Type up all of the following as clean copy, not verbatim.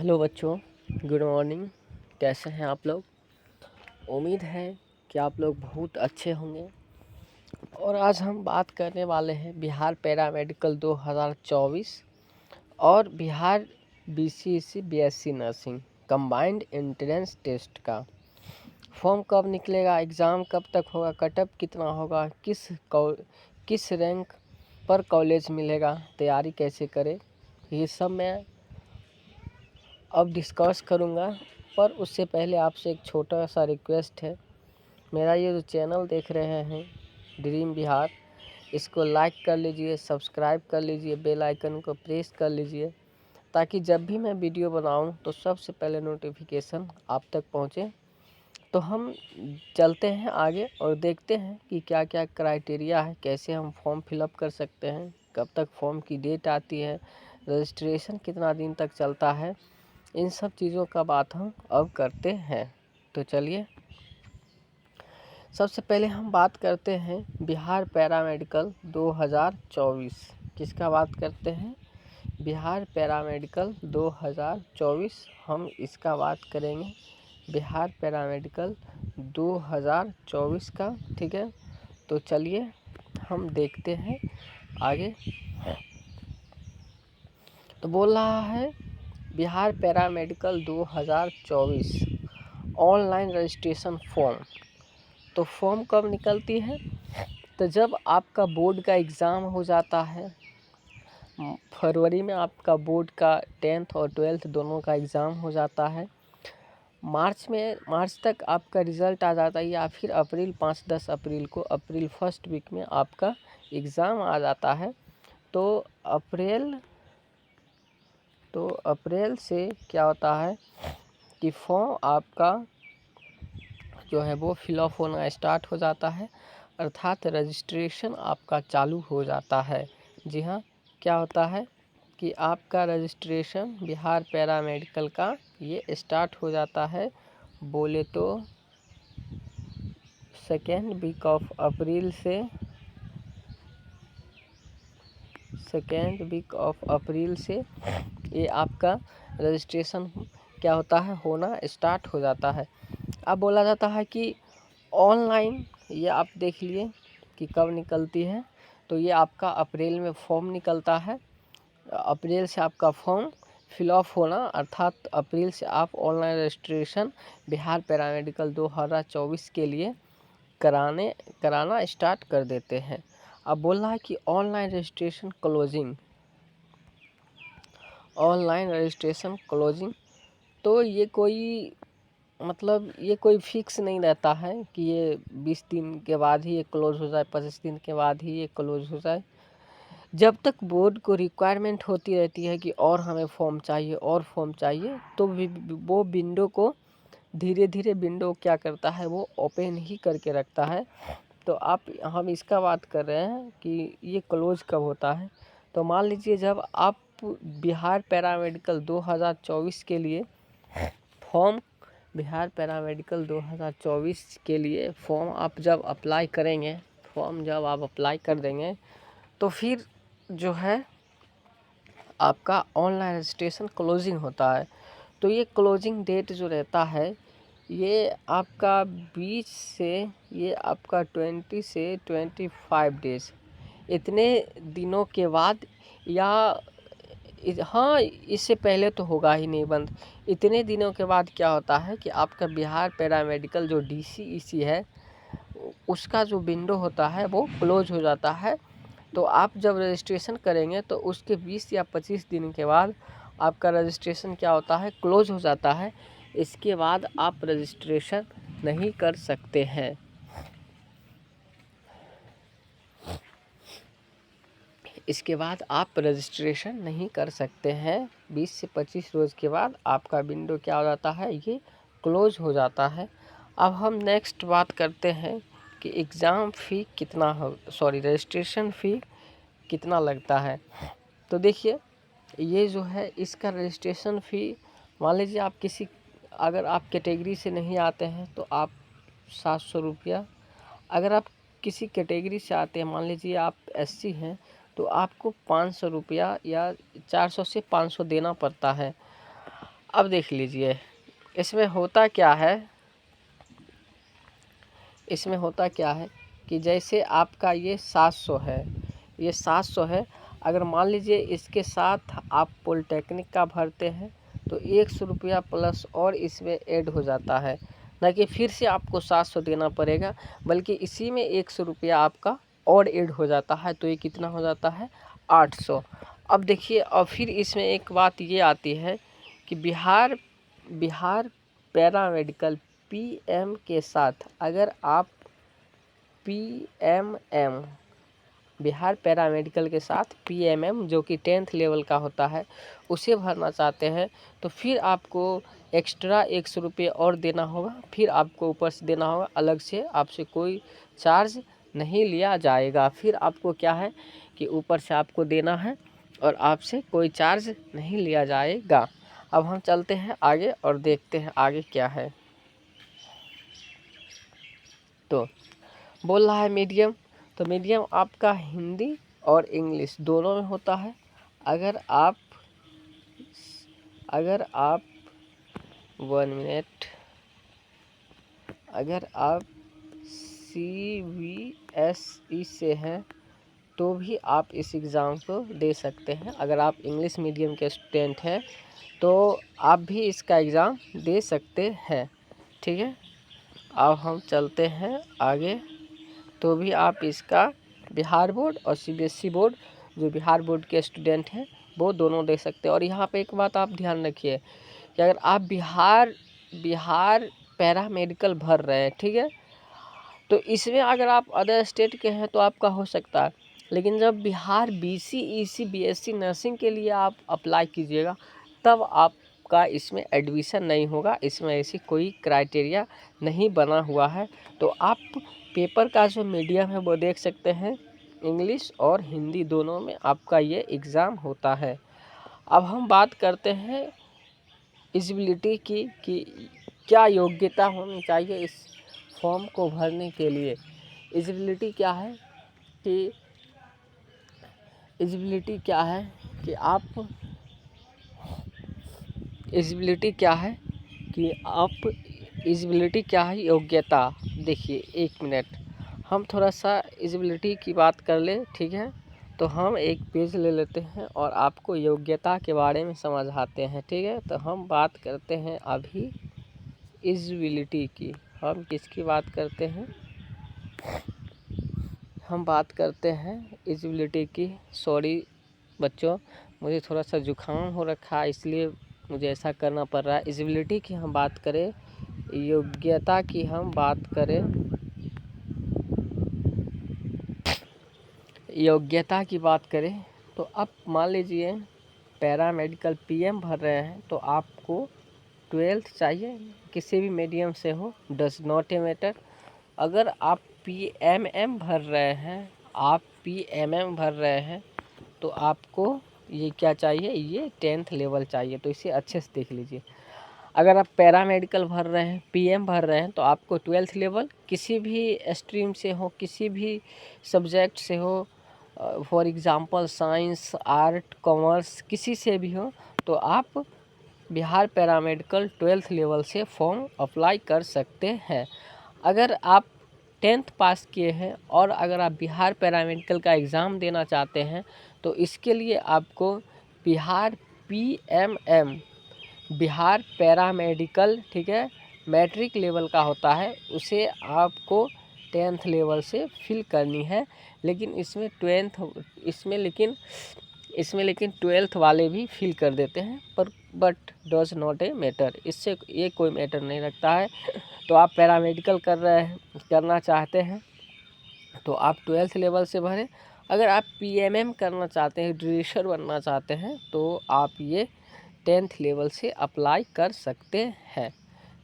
Hello बच्चों, good morning. कैसे हैं आप लोग? उम्मीद है कि आप लोग बहुत अच्छे होंगे। और आज हम बात करने वाले हैं बिहार पैरामेडिकल 2024 और Bihar BCSC BSc nursing combined entrance test का। फॉर्म कब निकलेगा, एग्ज़ाम कब तक होगा, कटअप कितना होगा, किस रैंक पर कॉलेज मिलेगा, तैयारी कैसे करें, ये सब मैं अब डिस्कस करूँगा। पर उससे पहले आपसे एक छोटा सा रिक्वेस्ट है। मेरा ये जो चैनल देख रहे हैं ड्रीम बिहार, इसको लाइक कर लीजिए, सब्सक्राइब कर लीजिए, बेल आइकन को प्रेस कर लीजिए, ताकि जब भी मैं वीडियो बनाऊं तो सबसे पहले नोटिफिकेशन आप तक पहुंचे। तो हम चलते हैं आगे और देखते हैं कि क्या क्या क्राइटेरिया है, कैसे हम फॉर्म फिलअप कर सकते हैं, कब तक फॉर्म की डेट आती है, रजिस्ट्रेशन कितना दिन तक चलता है। इन सब चीज़ों का बात हम अब करते हैं। तो चलिए, सबसे पहले हम बात करते हैं बिहार पैरामेडिकल 2024। किसका बात करते हैं? बिहार पैरामेडिकल 2024। हम इसका बात करेंगे बिहार पैरामेडिकल 2024 का। ठीक है, तो चलिए हम देखते हैं आगे। तो बोल रहा है Bihar paramedical 2024 online registration form. तो फॉर्म कब निकलती है? तो जब आपका बोर्ड का एग्ज़ाम हो जाता है, फरवरी में आपका बोर्ड का 10th और 12th दोनों का एग्ज़ाम हो जाता है। मार्च तक आपका रिज़ल्ट आ जाता है, या फिर अप्रैल 5-10 अप्रैल को, अप्रैल फर्स्ट वीक में आपका एग्ज़ाम आ जाता है। तो अप्रैल से क्या होता है कि फॉर्म आपका जो है वो फिलअप होना स्टार्ट हो जाता है, अर्थात रजिस्ट्रेशन आपका चालू हो जाता है। जी हाँ, क्या होता है कि आपका रजिस्ट्रेशन बिहार पैरामेडिकल का ये स्टार्ट हो जाता है। बोले तो सेकेंड वीक ऑफ अप्रैल से ये आपका रजिस्ट्रेशन क्या होता है, होना स्टार्ट हो जाता है। अब बोला जाता है कि ऑनलाइन, ये आप देख लिए कि कब निकलती है। तो ये आपका अप्रैल में फॉर्म निकलता है। अप्रैल से आपका फॉर्म फिलअप होना, अर्थात अप्रैल से आप ऑनलाइन रजिस्ट्रेशन बिहार पैरामेडिकल 2024 के लिए कराना स्टार्ट कर देते हैं। अब बोल रहा है कि ऑनलाइन रजिस्ट्रेशन क्लोजिंग। तो ये कोई फिक्स नहीं रहता है कि ये 20 दिन के बाद ही ये क्लोज हो जाए, 25 दिन के बाद ही ये क्लोज हो जाए। जब तक बोर्ड को रिक्वायरमेंट होती रहती है कि और हमें फॉर्म चाहिए, तो वो विंडो को धीरे धीरे विंडो क्या करता है, वो ओपन ही करके रखता है। तो हम इसका बात कर रहे हैं कि ये क्लोज कब होता है। तो मान लीजिए जब आप बिहार पैरामेडिकल 2024 के लिए फॉर्म बिहार पैरामेडिकल 2024 के लिए फॉर्म आप जब अप्लाई कर देंगे, तो फिर जो है आपका ऑनलाइन रजिस्ट्रेशन क्लोजिंग होता है। तो ये क्लोजिंग डेट जो रहता है, ये आपका 20 से ये आपका 20 से 25 डेज, इतने दिनों के बाद, या हाँ, इससे पहले तो होगा ही नहीं बंद। इतने दिनों के बाद क्या होता है कि आपका बिहार पैरामेडिकल जो DCEC है, उसका जो विंडो होता है वो क्लोज हो जाता है। तो आप जब रजिस्ट्रेशन करेंगे तो उसके 20 या 25 दिन के बाद आपका रजिस्ट्रेशन क्या होता है, क्लोज हो जाता है। इसके बाद आप रजिस्ट्रेशन नहीं कर सकते हैं। इसके बाद आप रजिस्ट्रेशन नहीं कर सकते हैं। 20 से 25 रोज़ के बाद आपका विंडो क्या हो जाता है, ये क्लोज हो जाता है। अब हम नेक्स्ट बात करते हैं कि रजिस्ट्रेशन फ़ी कितना लगता है। तो देखिए, ये जो है इसका रजिस्ट्रेशन फ़ी, मान लीजिए अगर आप कैटेगरी से नहीं आते हैं तो आप 700 रुपया, अगर आप किसी कैटेगरी से आते हैं, मान लीजिए आप SC हैं, तो आपको 500 रुपया या 400 से 500 देना पड़ता है। अब देख लीजिए इसमें होता क्या है, इसमें होता क्या है कि जैसे आपका ये 700 है, ये 700 है, अगर मान लीजिए इसके साथ आप पॉलिटेक्निक का भरते हैं तो 100 रुपया प्लस और इसमें ऐड हो जाता है, ना कि फिर से आपको 700 देना पड़ेगा, बल्कि इसी में 100 रुपया आपका और ऐड हो जाता है। तो ये कितना हो जाता है 800। अब देखिए, और फिर इसमें एक बात ये आती है कि बिहार पैरामेडिकल पीएम के साथ अगर आप पीएमएम बिहार पैरामेडिकल के साथ पीएमएम जो कि 10th लेवल का होता है उसे भरना चाहते हैं तो फिर आपको एक्स्ट्रा 100 रुपये और देना होगा, फिर आपको ऊपर से देना होगा, अलग से आपसे कोई चार्ज नहीं लिया जाएगा। फिर आपको क्या है कि ऊपर से आपको देना है और आपसे कोई चार्ज नहीं लिया जाएगा। अब हम चलते हैं आगे और देखते हैं आगे क्या है। तो बोल रहा है मीडियम, तो मीडियम आपका हिंदी और इंग्लिश दोनों में होता है। अगर आप 1 मिनट, अगर आप CBSE से हैं तो भी आप इस एग्ज़ाम को दे सकते हैं। अगर आप इंग्लिश मीडियम के स्टूडेंट हैं तो आप भी इसका एग्ज़ाम दे सकते हैं, ठीक है। अब हम चलते हैं आगे। तो भी आप इसका बिहार बोर्ड और CBSE बोर्ड, जो बिहार बोर्ड के स्टूडेंट हैं वो दोनों दे सकते हैं। और यहाँ पे एक बात आप ध्यान रखिए कि अगर आप बिहार पैरामेडिकल भर रहे हैं, ठीक है, तो इसमें अगर आप अदर स्टेट के हैं तो आपका हो सकता है, लेकिन जब Bihar BC EC BSc nursing के लिए आप अप्लाई कीजिएगा तब आपका इसमें एडमिशन नहीं होगा। इसमें ऐसी कोई क्राइटेरिया नहीं बना हुआ है। तो आप पेपर का जो मीडियम है वो देख सकते हैं, इंग्लिश और हिंदी दोनों में आपका ये एग्ज़ाम होता है। अब हम बात करते हैं एलिजिबिलिटी की कि क्या योग्यता होनी चाहिए इस फॉर्म को भरने के लिए। एलिजिबिलिटी क्या है कि एलिजिबिलिटी क्या है कि आप एलिजिबिलिटी क्या है कि आप एलिजिबिलिटी क्या है, योग्यता। देखिए 1 मिनट, हम थोड़ा सा एलिजिबिलिटी की बात कर ले, ठीक है। तो हम एक पेज ले लेते हैं और आपको योग्यता के बारे में समझाते हैं, ठीक है। तो हम बात करते हैं अभी एलिजिबिलिटी की। हम किसकी बात करते हैं, हम बात करते हैं एलिजिबिलिटी की। सॉरी बच्चों, मुझे थोड़ा सा जुकाम हो रखा है इसलिए मुझे ऐसा करना पड़ रहा है। एलिजिबिलिटी की हम बात करें, योग्यता की हम बात करें, योग्यता की बात करें तो अब मान लीजिए पैरामेडिकल पीएम भर रहे हैं तो आपको 12th चाहिए, किसी भी मीडियम से हो, डज नॉट मैटर। अगर आप पीएमएम भर रहे हैं, आप पीएमएम भर रहे हैं तो आपको ये क्या चाहिए, ये 10th लेवल चाहिए। तो इसे अच्छे से देख लीजिए। अगर आप पैरामेडिकल भर रहे हैं, पीएम भर रहे हैं तो आपको 12th लेवल किसी भी स्ट्रीम से हो, किसी भी सब्जेक्ट से हो, for example science, art, commerce, किसी से भी हो, तो आप बिहार पैरामेडिकल 12th लेवल से फॉर्म अप्लाई कर सकते हैं। अगर आप 10th पास किए हैं और अगर आप बिहार पैरामेडिकल का एग्ज़ाम देना चाहते हैं तो इसके लिए आपको बिहार पीएमएम, बिहार पैरामेडिकल, ठीक है, मैट्रिक लेवल का होता है, उसे आपको 10th लेवल से फिल करनी है। लेकिन इसमें लेकिन 12th वाले भी फिल कर देते हैं, पर but does not a matter, इससे ये कोई मैटर नहीं रखता है। तो आप पैरामेडिकल करना चाहते हैं तो आप 12th लेवल से भरें। अगर आप पीएमएम करना चाहते हैं, ड्रेसर बनना चाहते हैं, तो आप ये 10th लेवल से अप्लाई कर सकते हैं।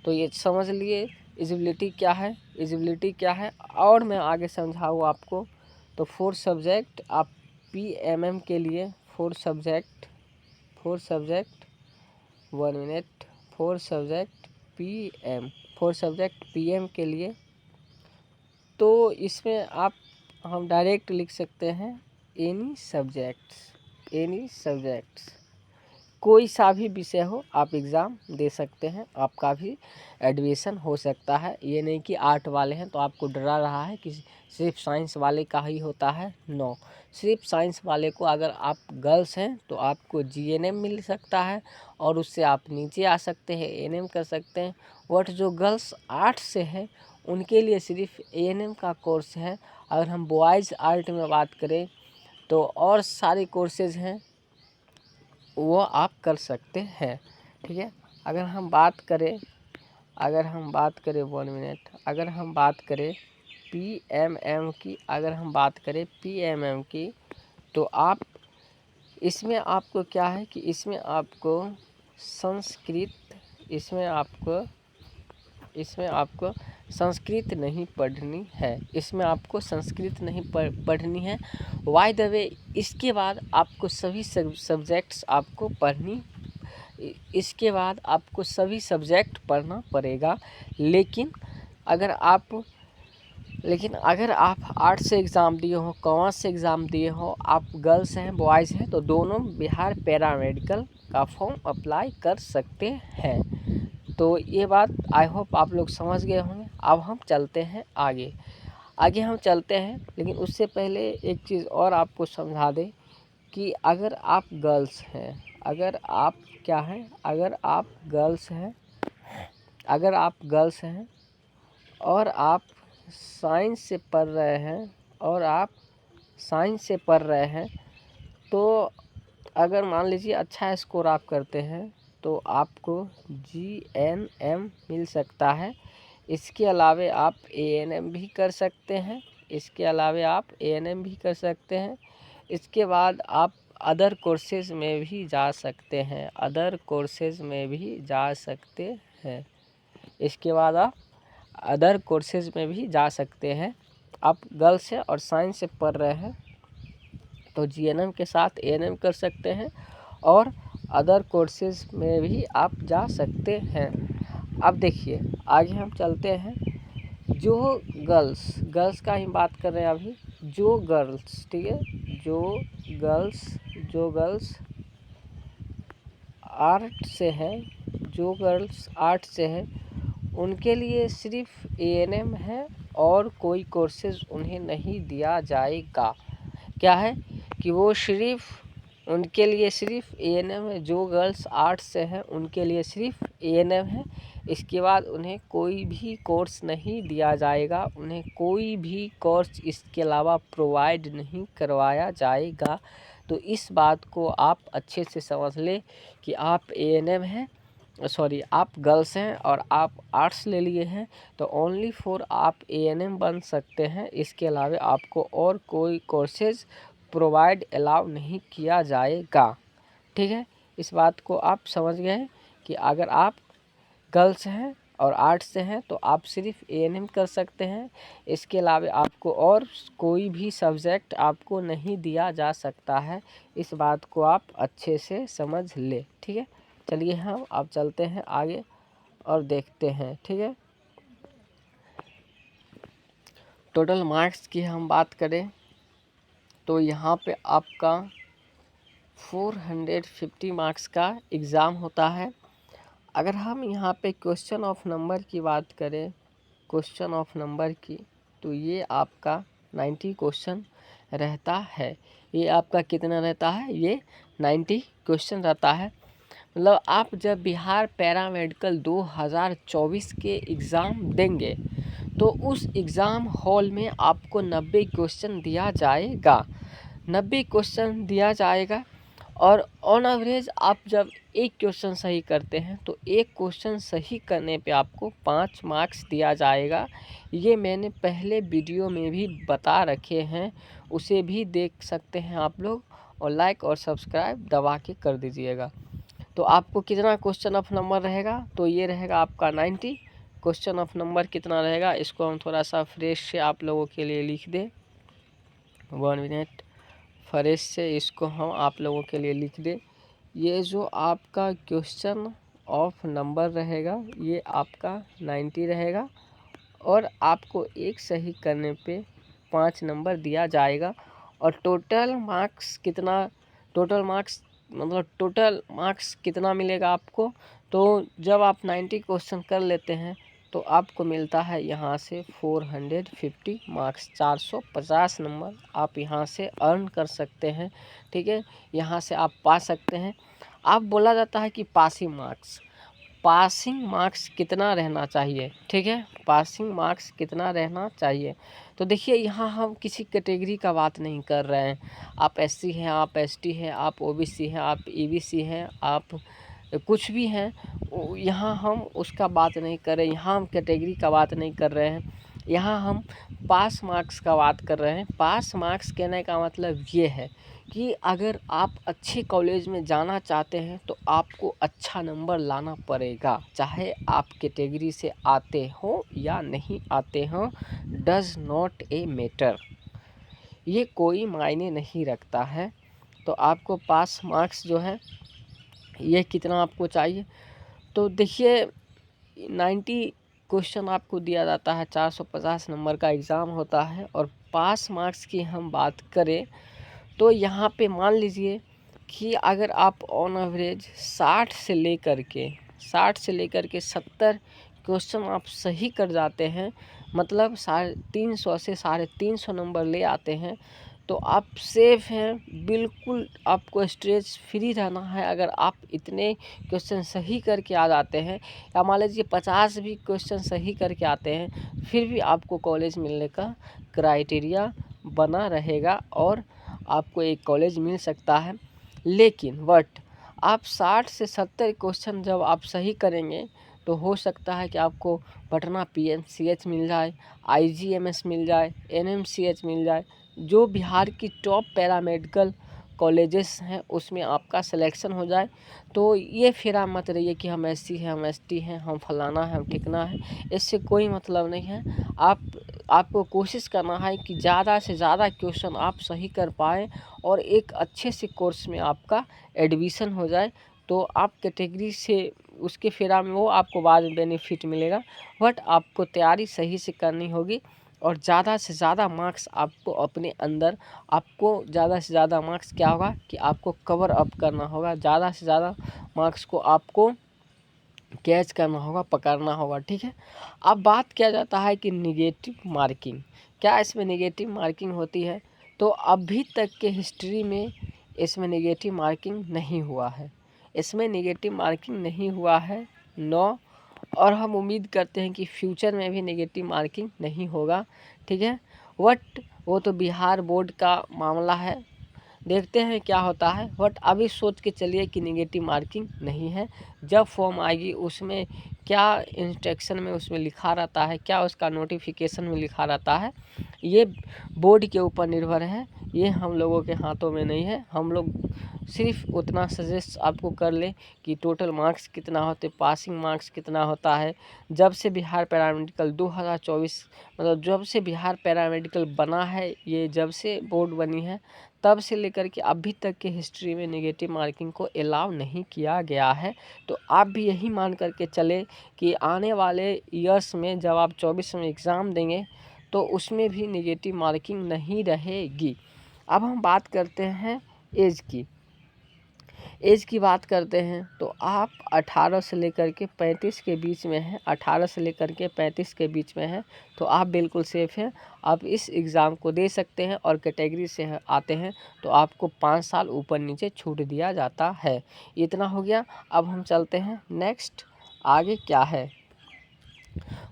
तो ये समझ लिए एलिजिबिलिटी क्या है, एलिजिबिलिटी क्या है। और मैं आगे समझाऊँ आपको। तो 4 सब्जेक्ट आप पीएमएम के लिए, 4 सब्जेक्ट 1 मिनट, 4 सब्जेक्ट पीएम के लिए, तो इसमें हम डायरेक्ट लिख सकते हैं एनी सब्जेक्ट्स, कोई सा भी विषय हो आप एग्ज़ाम दे सकते हैं, आपका भी एडमिशन हो सकता है। ये नहीं कि आर्ट वाले हैं तो आपको डरा रहा है कि सिर्फ साइंस वाले का ही होता है, नो। सिर्फ साइंस वाले को, अगर आप गर्ल्स हैं तो आपको जीएनएम मिल सकता है और उससे आप नीचे आ सकते हैं, एएनएम कर सकते हैं। बट जो गर्ल्स आर्ट से है उनके लिए सिर्फ एएनएम का कोर्स है। अगर हम बॉयज़ आर्ट में बात करें तो और सारे कोर्सेज हैं वो आप कर सकते हैं, ठीक है। अगर हम बात करें 1 मिनट, अगर हम बात करें पीएमएम की, तो आप इसमें आपको क्या है कि इसमें आपको संस्कृत नहीं पढ़नी है, पढ़नी है। बाय द वे इसके बाद आपको सभी सब्जेक्ट्स पढ़ना पड़ेगा। लेकिन अगर आप आर्ट्स से एग्ज़ाम दिए हो, कॉमर्स से एग्ज़ाम दिए हो, आप गर्ल्स हैं बॉयज़ हैं, तो दोनों बिहार पैरामेडिकल का फॉर्म अप्लाई कर सकते हैं। तो ये बात आई होप आप लोग समझ गए होंगे। अब हम चलते हैं आगे लेकिन उससे पहले एक चीज़ और आपको समझा दें कि अगर आप गर्ल्स हैं, अगर आप गर्ल्स हैं और आप साइंस से पढ़ रहे हैं तो अगर मान लीजिए अच्छा स्कोर आप करते हैं तो आपको जीएनएम मिल सकता है। इसके अलावे आप एएनएम भी कर सकते हैं। इसके बाद आप अदर कोर्सेज़ में भी जा सकते हैं। आप गर्ल्स हैं और साइंस से पढ़ रहे हैं तो जीएनएम के साथ एएनएम कर सकते हैं और अदर कोर्सेज़ में भी आप जा सकते हैं। अब देखिए आगे हम चलते हैं। जो गर्ल्स का ही बात कर रहे हैं अभी। जो गर्ल्स, ठीक है, जो गर्ल्स आर्ट से है उनके लिए सिर्फ एएनएम है और कोई कोर्सेज उन्हें नहीं दिया जाएगा। क्या है कि वो उनके लिए सिर्फ एएनएम है। जो गर्ल्स आर्ट्स से हैं उनके लिए सिर्फ एएनएम है। इसके बाद उन्हें कोई भी कोर्स नहीं दिया जाएगा, उन्हें कोई भी कोर्स इसके अलावा प्रोवाइड नहीं करवाया जाएगा। तो इस बात को आप अच्छे से समझ लें कि आप एएनएम हैं, आप गर्ल्स हैं और आप आर्ट्स ले लिए हैं तो ओनली फॉर आप एएनएम बन सकते हैं। इसके अलावा आपको और कोई कोर्सेज प्रोवाइड अलाउ नहीं किया जाएगा, ठीक है। इस बात को आप समझ गए हैं कि अगर आप गर्ल्स हैं और आर्ट्स से हैं तो आप सिर्फ एएनएम कर सकते हैं। इसके अलावा आपको और कोई भी सब्जेक्ट आपको नहीं दिया जा सकता है। इस बात को आप अच्छे से समझ ले, ठीक है। चलिए हम अब चलते हैं आगे और देखते हैं, ठीक है। टोटल मार्क्स की हम बात करें तो यहाँ पे आपका 450 मार्क्स का एग्ज़ाम होता है। अगर हम यहाँ पे क्वेश्चन ऑफ नंबर की बात करें, तो ये आपका 90 क्वेश्चन रहता है। ये आपका कितना रहता है? ये 90 क्वेश्चन रहता है। मतलब आप जब बिहार पैरामेडिकल 2024 के एग्ज़ाम देंगे तो उस एग्ज़ाम हॉल में आपको 90 क्वेश्चन दिया जाएगा। और ऑन एवरेज आप जब एक क्वेश्चन सही करते हैं तो एक क्वेश्चन सही करने पे आपको 5 मार्क्स दिया जाएगा। ये मैंने पहले वीडियो में भी बता रखे हैं, उसे भी देख सकते हैं आप लोग, और लाइक और सब्सक्राइब दबा के कर दीजिएगा। तो आपको कितना क्वेश्चन ऑफ नंबर रहेगा? तो ये रहेगा आपका 90। क्वेश्चन ऑफ नंबर कितना रहेगा इसको हम थोड़ा सा फ्रेश से आप लोगों के लिए लिख दें। 1 मिनट, फ्रेश से इसको हम आप लोगों के लिए लिख दें। ये जो आपका क्वेश्चन ऑफ नंबर रहेगा ये आपका 90 रहेगा और आपको एक सही करने पे 5 नंबर दिया जाएगा। और टोटल मार्क्स मतलब टोटल मार्क्स कितना मिलेगा आपको। तो जब आप 90 क्वेश्चन कर लेते हैं तो आपको मिलता है यहाँ से 450 मार्क्स, 450 नंबर आप यहाँ से अर्न कर सकते हैं। ठीक है, यहाँ से आप पा सकते हैं। आप बोला जाता है कि पासिंग मार्क्स कितना रहना चाहिए। ठीक है, पासिंग मार्क्स कितना रहना चाहिए। तो देखिए यहाँ हम किसी कैटेगरी का बात नहीं कर रहे हैं। आप एससी हैं, आप एसटी हैं, आप ओबीसी हैं, आप ईबीसी हैं, आप कुछ भी हैं, यहाँ हम उसका बात नहीं कर रहे। यहाँ हम कैटेगरी का बात नहीं कर रहे हैं, यहाँ हम पास मार्क्स का बात कर रहे हैं। पास मार्क्स कहने का मतलब ये है कि अगर आप अच्छे कॉलेज में जाना चाहते हैं तो आपको अच्छा नंबर लाना पड़ेगा, चाहे आप कैटेगरी से आते हो या नहीं आते हो, डज नॉट ए मैटर, ये कोई मायने नहीं रखता है। तो आपको पास मार्क्स जो है ये कितना आपको चाहिए। तो देखिए 90 क्वेश्चन आपको दिया जाता है, 450 नंबर का एग्ज़ाम होता है। और पास मार्क्स की हम बात करें तो यहाँ पे मान लीजिए कि अगर आप ऑन एवरेज 60 से लेकर के 70 क्वेश्चन आप सही कर जाते हैं, मतलब 350 से 350 नंबर ले आते हैं, तो आप सेफ हैं। बिल्कुल आपको स्ट्रेस फ्री रहना है। अगर आप इतने क्वेश्चन सही करके आ जाते हैं, या मान लीजिए 50 भी क्वेश्चन सही करके आते हैं, फिर भी आपको कॉलेज मिलने का क्राइटेरिया बना रहेगा और आपको एक कॉलेज मिल सकता है। लेकिन आप 60 से 70 क्वेश्चन जब आप सही करेंगे तो हो सकता है कि आपको पटना पीएमसीएच मिल जाए, आईजीएमएस मिल जाए, एनएमसीएच मिल जाए, जो बिहार की टॉप पैरामेडिकल कॉलेजेस हैं उसमें आपका सिलेक्शन हो जाए। तो ये फिर मत रहिए कि हम एससी हैं, हम एसटी हैं, हम फलाना है, हम ठिकना है, इससे कोई मतलब नहीं है। आपको कोशिश करना है कि ज़्यादा से ज़्यादा क्वेश्चन आप सही कर पाएँ और एक अच्छे से कोर्स में आपका एडमिशन हो जाए। तो आप कैटेगरी से उसके फेरा में वो आपको बाद में बेनिफिट मिलेगा, बट आपको तैयारी सही से करनी होगी और ज़्यादा से ज़्यादा मार्क्स आपको अपने अंदर, आपको ज़्यादा से ज़्यादा मार्क्स क्या होगा कि आपको कवर अप करना होगा, ज़्यादा से ज़्यादा मार्क्स को आपको कैच करना होगा, पकड़ना होगा। ठीक है, अब बात किया जाता है कि निगेटिव मार्किंग, क्या इसमें निगेटिव मार्किंग होती है। तो अभी तक के हिस्ट्री में इसमें निगेटिव मार्किंग नहीं हुआ है, इसमें निगेटिव मार्किंग नहीं हुआ है नो। और हम उम्मीद करते हैं कि फ्यूचर में भी नेगेटिव मार्किंग नहीं होगा। ठीक है, वो तो बिहार बोर्ड का मामला है, देखते हैं क्या होता है। बट अभी सोच के चलिए कि नेगेटिव मार्किंग नहीं है। जब फॉर्म आएगी उसमें क्या इंस्ट्रक्शन में उसमें लिखा रहता है, क्या उसका नोटिफिकेशन में लिखा रहता है, ये बोर्ड के ऊपर निर्भर है, ये हम लोगों के हाथों में नहीं है। हम लोग सिर्फ उतना सजेस्ट आपको कर लें कि टोटल मार्क्स कितना होते, पासिंग मार्क्स कितना होता है। जब से बिहार पैरामेडिकल 2024 मतलब जब से बिहार पैरामेडिकल बना है, ये जब से बोर्ड बनी है तब से लेकर के अभी तक के हिस्ट्री में नेगेटिव मार्किंग को अलाउ नहीं किया गया है। तो आप भी यही मान करके चले कि आने वाले ईयर्स में जब आप 24 में एग्ज़ाम देंगे तो उसमें भी नेगेटिव मार्किंग नहीं रहेगी। अब हम बात करते हैं एज की बात करते हैं। तो आप 18 से लेकर के 35 के बीच में हैं, 18 से लेकर के 35 के बीच में हैं तो आप बिल्कुल सेफ़ हैं। आप इस एग्ज़ाम को दे सकते हैं और कैटेगरी से आते हैं तो आपको 5 साल ऊपर नीचे छूट दिया जाता है। इतना हो गया। अब हम चलते हैं नेक्स्ट, आगे क्या है।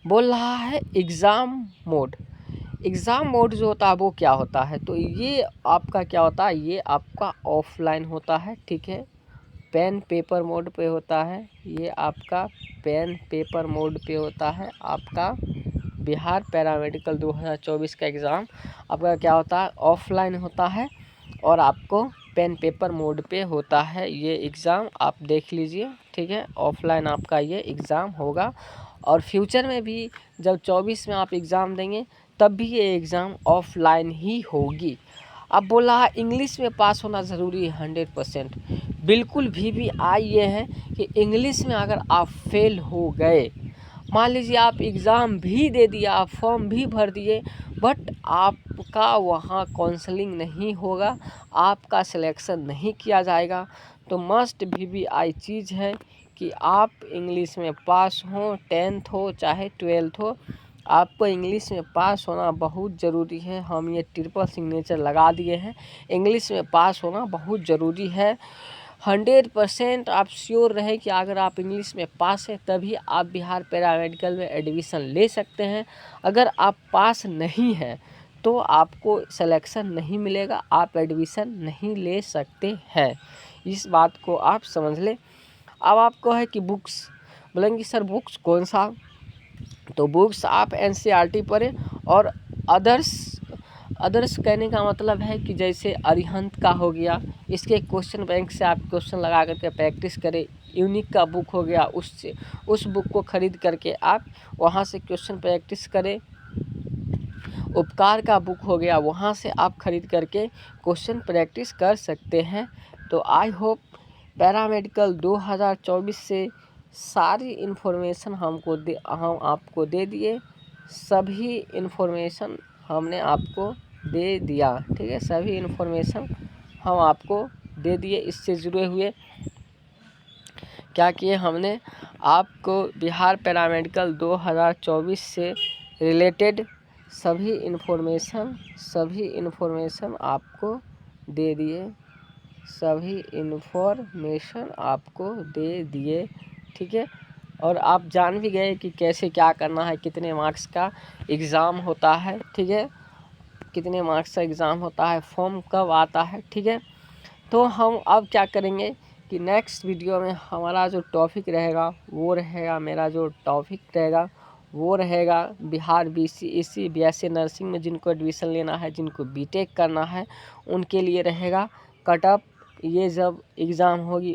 बोल रहा है एग्ज़ाम मोड। एग्ज़ाम मोड जो होता है वो क्या होता है, तो ये आपका क्या होता है, ये आपका ऑफलाइन होता है। ठीक है, पेन पेपर मोड पे होता है, ये आपका पेन पेपर मोड पे होता है। आपका बिहार पैरामेडिकल 2024 का एग्ज़ाम आपका क्या होता है, ऑफलाइन होता है और आपको पेन पेपर मोड पे होता है ये एग्ज़ाम, आप देख लीजिए। ठीक है, ऑफलाइन आपका ये एग्ज़ाम होगा और फ्यूचर में भी जब 24 में आप एग्ज़ाम देंगे तब भी ये एग्ज़ाम ऑफलाइन ही होगी। अब बोला है इंग्लिश में पास होना ज़रूरी है 100%। बिल्कुल भी आई ये है कि इंग्लिश में अगर आप फेल हो गए, मान लीजिए आप एग्ज़ाम भी दे दिया, आप फॉर्म भी भर दिए, बट आपका वहाँ काउंसलिंग नहीं होगा, आपका सिलेक्शन नहीं किया जाएगा, तो मस्ट VVI चीज़ है कि आप इंग्लिश में पास हो, 10th हो चाहे 12th हो, आपको इंग्लिश में पास होना बहुत ज़रूरी है। हम ये ट्रिपल सिग्नेचर लगा दिए हैं, इंग्लिश में पास होना बहुत ज़रूरी है। 100% आप श्योर रहे कि अगर आप इंग्लिश में पास हैं तभी आप बिहार पैरामेडिकल में एडमिशन ले सकते हैं। अगर आप पास नहीं हैं तो आपको सिलेक्शन नहीं मिलेगा, आप एडमिशन नहीं ले सकते हैं। इस बात को आप समझ लें। अब आपको है कि बुक्स बोलेंगे सर बुक्स कौन सा, तो बुक्स आप NCERT पढ़ें और अदर्स कहने का मतलब है कि जैसे अरिहंत का हो गया, इसके क्वेश्चन बैंक से आप क्वेश्चन लगा करके प्रैक्टिस करें। यूनिक का बुक हो गया, उससे उस बुक को ख़रीद करके आप वहाँ से क्वेश्चन प्रैक्टिस करें। उपकार का बुक हो गया, वहाँ से आप ख़रीद करके क्वेश्चन प्रैक्टिस कर सकते हैं। तो आई होप पैरामेडिकल 2024 से सारी इन्फॉर्मेशन हम आपको दे दिए, सभी इन्फॉर्मेशन हमने आपको दे दिया, ठीक है। सभी इन्फॉर्मेशन हम आपको दे दिए। इससे जुड़े हुए क्या किए हमने, आपको बिहार पैरामेडिकल 2024 से रिलेटेड सभी इन्फॉर्मेशन आपको दे दिए, सभी इन्फॉर्मेशन आपको दे दिए, ठीक है। और आप जान भी गए कि कैसे क्या करना है, कितने मार्क्स का एग्ज़ाम होता है, ठीक है, कितने मार्क्स का एग्ज़ाम होता है, फॉर्म कब आता है, ठीक है। तो हम अब क्या करेंगे कि नेक्स्ट वीडियो में हमारा जो टॉपिक रहेगा वो रहेगा, मेरा जो टॉपिक रहेगा वो रहेगा बिहार BCEC BSc नर्सिंग में जिनको एडमिशन लेना है, जिनको BTech करना है, उनके लिए रहेगा कट ऑफ। ये जब एग्ज़ाम होगी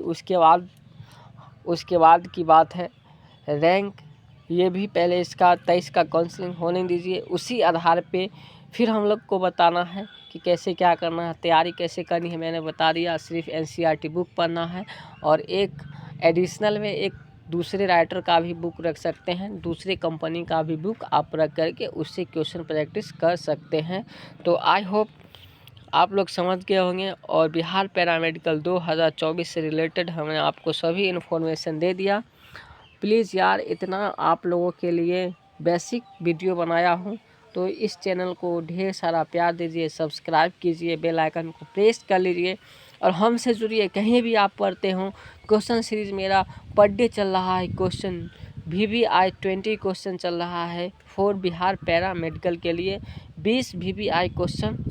उसके बाद की बात है रैंक। ये भी पहले इसका 23 का काउंसलिंग होने दीजिए, उसी आधार पे फिर हम लोग को बताना है कि कैसे क्या करना है, तैयारी कैसे करनी है। मैंने बता दिया, सिर्फ NCERT बुक पढ़ना है और एक एडिशनल में एक दूसरे राइटर का भी बुक रख सकते हैं, दूसरे कंपनी का भी बुक आप रख करके उससे क्वेश्चन प्रैक्टिस कर सकते हैं। तो आई होप आप लोग समझ गए होंगे। और बिहार पैरामेडिकल 2024 से रिलेटेड हमने आपको सभी इन्फॉर्मेशन दे दिया। प्लीज़ यार, इतना आप लोगों के लिए बेसिक वीडियो बनाया हूँ, तो इस चैनल को ढेर सारा प्यार दीजिए, सब्सक्राइब कीजिए, बेल आइकन को प्रेस कर लीजिए और हमसे जुड़िए। कहीं भी आप पढ़ते हो, क्वेश्चन सीरीज़ मेरा पर डे चल रहा है, क्वेश्चन VVI 20 क्वेश्चन चल रहा है फॉर बिहार पैरामेडिकल के लिए। 20 VVI क्वेश्चन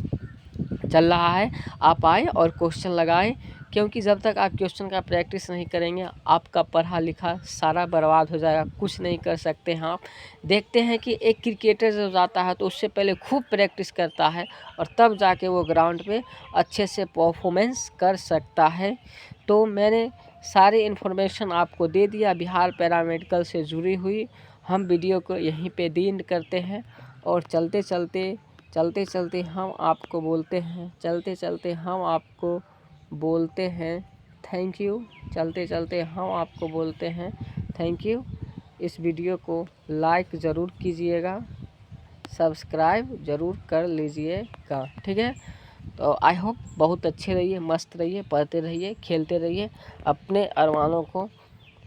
चल रहा है, आप आए और क्वेश्चन लगाएं, क्योंकि जब तक आप क्वेश्चन का प्रैक्टिस नहीं करेंगे आपका पढ़ा लिखा सारा बर्बाद हो जाएगा, कुछ नहीं कर सकते हैं आप। देखते हैं कि एक क्रिकेटर जब जाता है तो उससे पहले खूब प्रैक्टिस करता है और तब जाके वो ग्राउंड पे अच्छे से परफॉर्मेंस कर सकता है। तो मैंने सारी इन्फॉर्मेशन आपको दे दिया बिहार पैरामेडिकल से जुड़ी हुई। हम वीडियो को यहीं पे एंड करते हैं और चलते चलते हम आपको बोलते हैं थैंक यू। चलते हम आपको बोलते हैं थैंक यू। इस वीडियो को लाइक ज़रूर कीजिएगा, सब्सक्राइब ज़रूर कर लीजिएगा, ठीक है। तो आई होप बहुत अच्छे रहिए, मस्त रहिए, पढ़ते रहिए, खेलते रहिए, अपने अरमानों को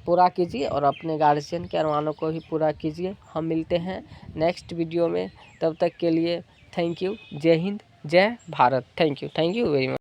पूरा कीजिए और अपने गार्जियन के अरमानों को भी पूरा कीजिए। हम मिलते हैं नेक्स्ट वीडियो में, तब तक के लिए थैंक यू। जय हिंद, जय Bharat. Thank you very much.